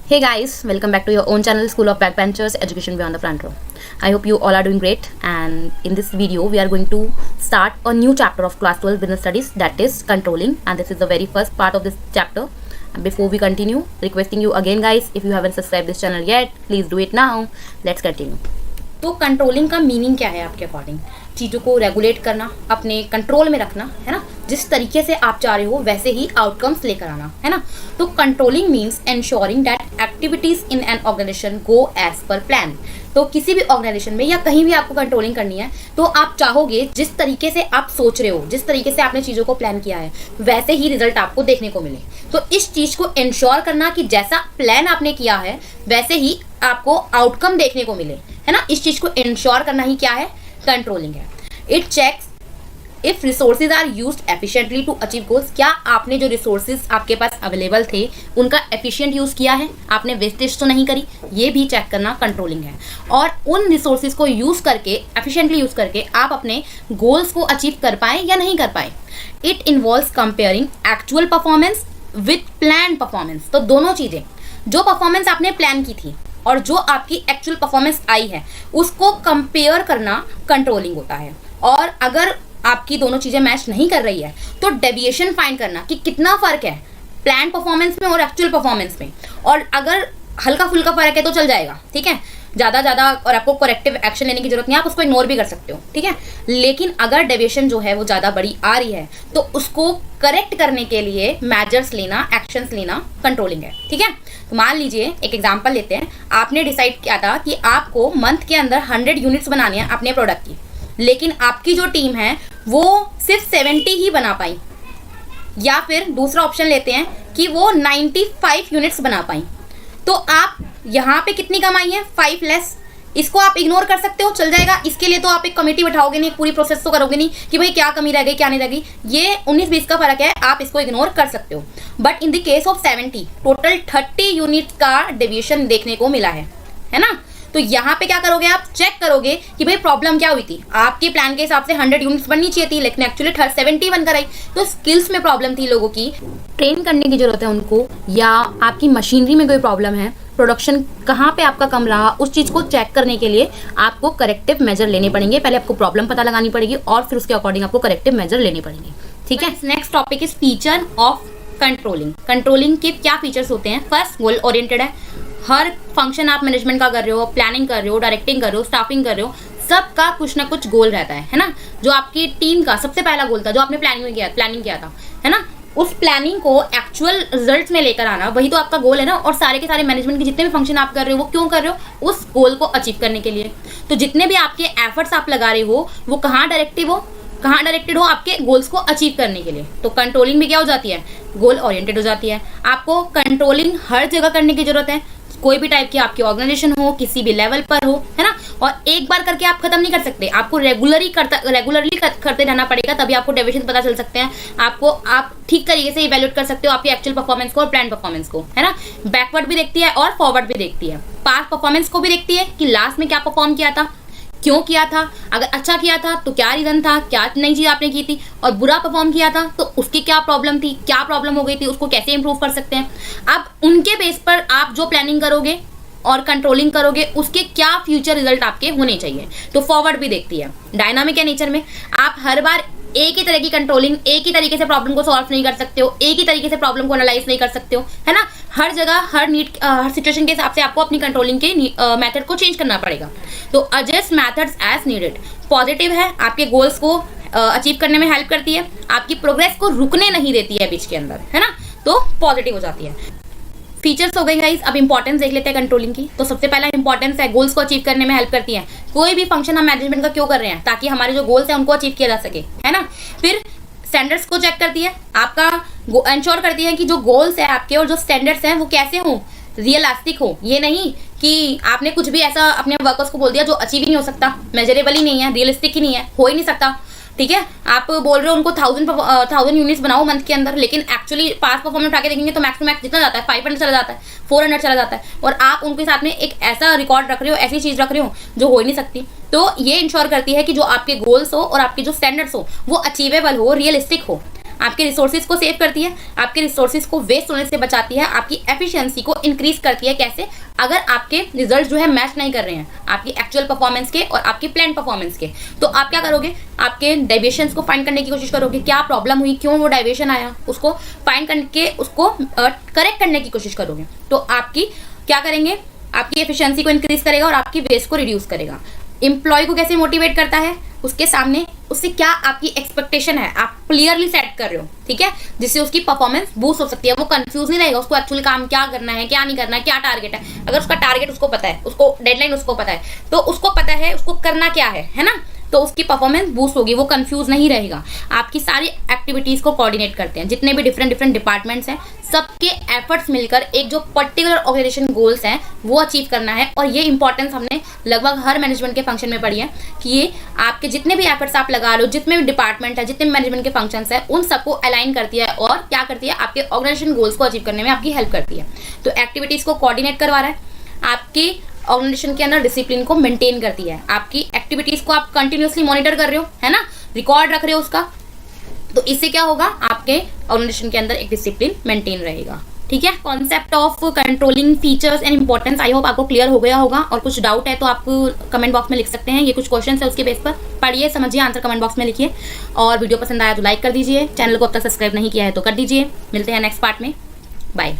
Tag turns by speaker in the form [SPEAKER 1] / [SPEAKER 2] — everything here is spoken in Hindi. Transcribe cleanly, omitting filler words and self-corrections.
[SPEAKER 1] Hey guys, welcome back to your own channel, School of Backbenchers, Education Beyond the Front Row. I hope you all are doing great, and in this video we are going to start a new chapter of class 12 business studies, that is controlling, and this is the very first part of this chapter. And before we continue, requesting you again guys, if you haven't subscribed this channel yet, please do it now. Let's continue. तो कंट्रोलिंग का मीनिंग क्या है आपके अकॉर्डिंग? चीज़ों को रेगुलेट करना, अपने कंट्रोल में रखना, है ना, जिस तरीके से आप चाह रहे हो वैसे ही आउटकम्स लेकर आना, है ना. तो controlling means ensuring that activities in an organisation go as per plan. तो किसी भी ऑर्गेनाइजेशन में या कहीं भी आपको कंट्रोलिंग करनी है तो आप चाहोगे जिस तरीके से आप सोच रहे हो, जिस तरीके से आपने चीज़ों को प्लान किया है वैसे ही रिजल्ट आपको देखने को मिले. तो इस चीज़ को इंश्योर करना कि जैसा प्लान आपने किया है वैसे ही आपको आउटकम देखने को मिले, है ना, इस चीज़ को इंश्योर करना ही क्या है, कंट्रोलिंग है. It checks if resources are used efficiently to achieve goals. क्या आपने जो रिसोर्सेज आपके पास अवेलेबल थे उनका एफिशिएंट यूज़ किया है, आपने वेस्टेज तो नहीं करी, ये भी चेक करना कंट्रोलिंग है. और उन रिसोर्सेज को यूज़ करके, एफिशिएंटली यूज़ करके आप अपने गोल्स को अचीव कर पाए या नहीं कर पाए. It involves comparing actual performance with plan performance. तो दोनों चीज़ें, जो परफॉर्मेंस आपने प्लान की थी और जो आपकी एक्चुअल परफॉर्मेंस आई है उसको कंपेयर करना कंट्रोलिंग होता है. और अगर आपकी दोनों चीज़ें मैच नहीं कर रही है तो डेविएशन फाइंड करना कि कितना फ़र्क है प्लान परफॉर्मेंस में और एक्चुअल परफॉर्मेंस में. और अगर हल्का फुल्का फ़र्क है तो चल जाएगा, ठीक है, ज़्यादा और आपको करेक्टिव एक्शन लेने की जरूरत नहीं है, आप उसको इग्नोर भी कर सकते हो, ठीक है. लेकिन अगर डेविएशन जो है वो ज़्यादा बड़ी आ रही है तो उसको करेक्ट करने के लिए मेजर्स लेना, एक्शंस लेना कंट्रोलिंग है, ठीक है. तो मान लीजिए एक एग्जांपल लेते हैं. आपने डिसाइड किया था कि आपको मंथ के अंदर 100 यूनिट्स बनानी है अपने प्रोडक्ट की, लेकिन आपकी जो टीम है वो सिर्फ 70 ही बना पाई. या फिर दूसरा ऑप्शन लेते हैं कि वो 95 यूनिट्स बना पाई. तो आप यहाँ पे कितनी कमाई है, 5 लेस. इसको आप इग्नोर कर सकते हो, चल जाएगा. इसके लिए तो आप एक कमेटी बैठाओगे नहीं, पूरी प्रोसेस तो करोगे नहीं कि भाई क्या कमी रह गई क्या नहीं रह गई. ये 19-20 का फर्क है, आप इसको इग्नोर कर सकते हो. But in the case of 70 total 30 unit का डेविएशन देखने को मिला है ना. तो यहाँ पे क्या करोगे, आप चेक करोगे कि भाई प्रॉब्लम क्या हुई थी. आपके प्लान के हिसाब से 100 यूनिट्स बननी चाहिए थी लेकिन एक्चुअली 70 बनकर आई. तो स्किल्स में प्रॉब्लम थी, लोगों की ट्रेन करने की जरूरत है उनको, या आपकी मशीनरी में कोई प्रॉब्लम है, प्रोडक्शन कहाँ पे आपका कम रहा, उस चीज़ को चेक करने के लिए आपको करेक्टिव मेजर लेने पड़ेंगे. पहले आपको प्रॉब्लम पता लगानी पड़ेगी और फिर उसके अकॉर्डिंग आपको करेक्टिव मेजर लेने पड़ेंगे, ठीक है. Next topic is feature of controlling. Controlling के क्या फीचर्स होते हैं? फर्स्ट, गोल ओरिएंटेड है. हर फंक्शन आप मैनेजमेंट का कर रहे हो, प्लानिंग कर रहे हो, डायरेक्टिंग कर रहे हो, स्टाफिंग कर रहे हो, सबका कुछ ना कुछ गोल रहता है ना. जो आपकी टीम का सबसे पहला गोल था, जो आपने प्लानिंग किया था, है ना, उस प्लानिंग को एक्चुअल रिजल्ट्स में लेकर आना, वही तो आपका गोल है ना. और सारे के सारे मैनेजमेंट के जितने भी फंक्शन आप कर रहे हो वो क्यों कर रहे हो, उस गोल को अचीव करने के लिए. तो जितने भी आपके एफर्ट्स आप लगा रहे हो वो कहाँ डायरेक्टेड हो, आपके गोल्स को अचीव करने के लिए. तो कंट्रोलिंग में क्या हो जाती है, गोल ओरिएंटेड हो जाती है. आपको कंट्रोलिंग हर जगह करने की जरूरत है, कोई भी टाइप की आपकी ऑर्गेनाइजेशन हो, किसी भी लेवल पर हो, है ना. और एक बार करके आप खत्म नहीं कर सकते, आपको रेगुलरली करते रहना पड़ेगा, तभी आपको डेविएशन पता चल सकते हैं. आप ठीक तरीके से इवैल्यूएट कर सकते हो आपकी एक्चुअल परफॉर्मेंस को और प्लान परफॉर्मेंस को, है ना. बैकवर्ड भी देखती है और फॉरवर्ड भी देखती है. पास्ट परफॉर्मेंस को भी देखती है कि लास्ट में क्या परफॉर्म किया था, क्यों किया था, अगर अच्छा किया था तो क्या रीजन था, क्या नई चीज आपने की थी, और बुरा परफॉर्म किया था तो उसकी क्या प्रॉब्लम थी, क्या प्रॉब्लम हो गई थी, उसको कैसे इंप्रूव कर सकते हैं. अब उनके बेस पर आप जो प्लानिंग करोगे और कंट्रोलिंग करोगे उसके क्या फ्यूचर रिजल्ट आपके होने चाहिए. तो फॉरवर्ड भी देखती है. डायनामिक है नेचर में, आप हर बार एक ही तरह की कंट्रोलिंग, एक ही तरीके से प्रॉब्लम को सॉल्व नहीं कर सकते हो, एक ही तरीके से प्रॉब्लम को एनालाइज नहीं कर सकते हो, है ना. हर जगह हर सिचुएशन के हिसाब से आपको अपनी कंट्रोलिंग के मेथड को चेंज करना पड़ेगा. तो adjust methods as needed. Positive है, आपके गोल्स को अचीव करने में हेल्प करती है, आपकी प्रोग्रेस को रुकने नहीं देती है बीच के अंदर, है ना. तो पॉजिटिव हो जाती है. फीचर्स हो गई गाइस. अब इंपॉर्टेंस देख लेते हैं कंट्रोलिंग की. तो सबसे पहला इंपॉर्टेंस है, गोल्स को अचीव करने में हेल्प करती है. कोई भी फंक्शन हम मैनेजमेंट का क्यों कर रहे हैं, ताकि हमारे जो गोल्स हैं उनको अचीव किया जा सके, है ना. फिर स्टैंडर्ड्स को चेक करती है, आपका इंश्योर करती है कि जो गोल्स है आपके और जो स्टैंडर्ड्स हैं वो कैसे हों, रियलिस्टिक हो. ये नहीं कि आपने कुछ भी ऐसा अपने वर्कर्स को बोल दिया जो अचीव ही नहीं हो सकता, मेजरेबल ही नहीं है, रियलिस्टिक ही नहीं है, हो ही नहीं सकता, ठीक है. आप बोल रहे हो उनको 1000 यूनिट्स बनाओ मंथ के अंदर, लेकिन एक्चुअली पास परफॉर्मेंस उठा के देखेंगे तो मैक्स टू मैक्स जितना जाता है 500 चला जाता है, 400 चला जाता है, और आप उनके साथ में एक ऐसा रिकॉर्ड रख रहे हो, ऐसी चीज़ रख रहे हो जो हो ही नहीं सकती. तो ये इंश्योर करती है कि जो आपके गोल्स हो और आपके जो स्टैंडर्ड्स हो वो अचीवेबल हो, रियलिस्टिक हो. आपके रिसोर्सेज को सेव करती है, आपके रिसोर्सेज को वेस्ट होने से बचाती है, आपकी एफिशिएंसी को इंक्रीज करती है। कैसे? अगर आपके रिजल्ट जो है मैच नहीं कर रहे हैं आपकी एक्चुअल परफॉर्मेंस के और आपकी प्लान परफॉर्मेंस के, तो आप क्या करोगे? आपके डेविएशंस को फाइंड करने की कोशिश करोगे, क्या प्रॉब्लम हुई, क्यों वो डेविएशन आया, उसको फाइंड करके उसको करेक्ट करने की कोशिश करोगे। तो आपकी क्या करेंगे? आपकी एफिशिएंसी को इंक्रीज करेगा और आपकी वेस्ट को रिड्यूस करेगा। एम्प्लॉय को कैसे मोटिवेट करता है? उसके सामने उससे क्या आपकी एक्सपेक्टेशन है आप क्लियरली सेट कर रहे हो, ठीक है, जिससे उसकी परफॉर्मेंस बूस्ट हो सकती है। वो कंफ्यूज नहीं रहेगा, उसको एक्चुअली काम क्या करना है, क्या नहीं करना है, क्या टारगेट है। अगर उसका टारगेट उसको पता है, उसको डेडलाइन उसको पता है, तो उसको पता है उसको करना क्या है ना, तो उसकी परफॉर्मेंस बूस्ट होगी, वो कंफ्यूज नहीं रहेगा। आपकी सारी एक्टिविटीज को कोऑर्डिनेट करते हैं, जितने भी डिफरेंट डिपार्टमेंट्स हैं, सबके एफर्ट्स मिलकर एक जो पर्टिकुलर ऑर्गेनाइजेशन गोल्स हैं वो अचीव करना है। और ये इंपॉर्टेंस हमने लगभग हर मैनेजमेंट के फंक्शन में पढ़ी है कि ये आपके जितने भी एफर्ट्स आप लगा लो, जितने भी डिपार्टमेंट है, जितने भी मैनेजमेंट के फंक्शंस है, उन सबको अलाइन करती है और क्या करती है? आपके ऑर्गेनाइजेशन गोल्स को अचीव करने में आपकी हेल्प करती है। तो एक्टिविटीज को कोऑर्डिनेट करवा रहा है, आपकी ऑर्गेनाइजेशन के अंदर डिसिप्लिन को मेंटेन करती है, आपकी एक्टिविटीज को आप कंटिन्यूअसली मॉनिटर कर रहे हो, है ना, रिकॉर्ड रख रहे हो उसका, तो इससे क्या होगा? आपके ऑर्गेनाइजेशन के अंदर एक डिसिप्लिन मेंटेन रहेगा, ठीक है। Concept of controlling features and importance I hope आपको क्लियर हो गया होगा। और कुछ डाउट है तो आप कमेंट बॉक्स में लिख सकते हैं, ये कुछ क्वेश्चन है उसके बेस पर पढ़िए, समझिए, आंसर कमेंट बॉक्स में लिखिए। और वीडियो पसंद आया तो लाइक कर दीजिए, चैनल को अब तक सब्सक्राइब नहीं किया है तो कर दीजिए। मिलते हैं नेक्स्ट पार्ट में, बाय।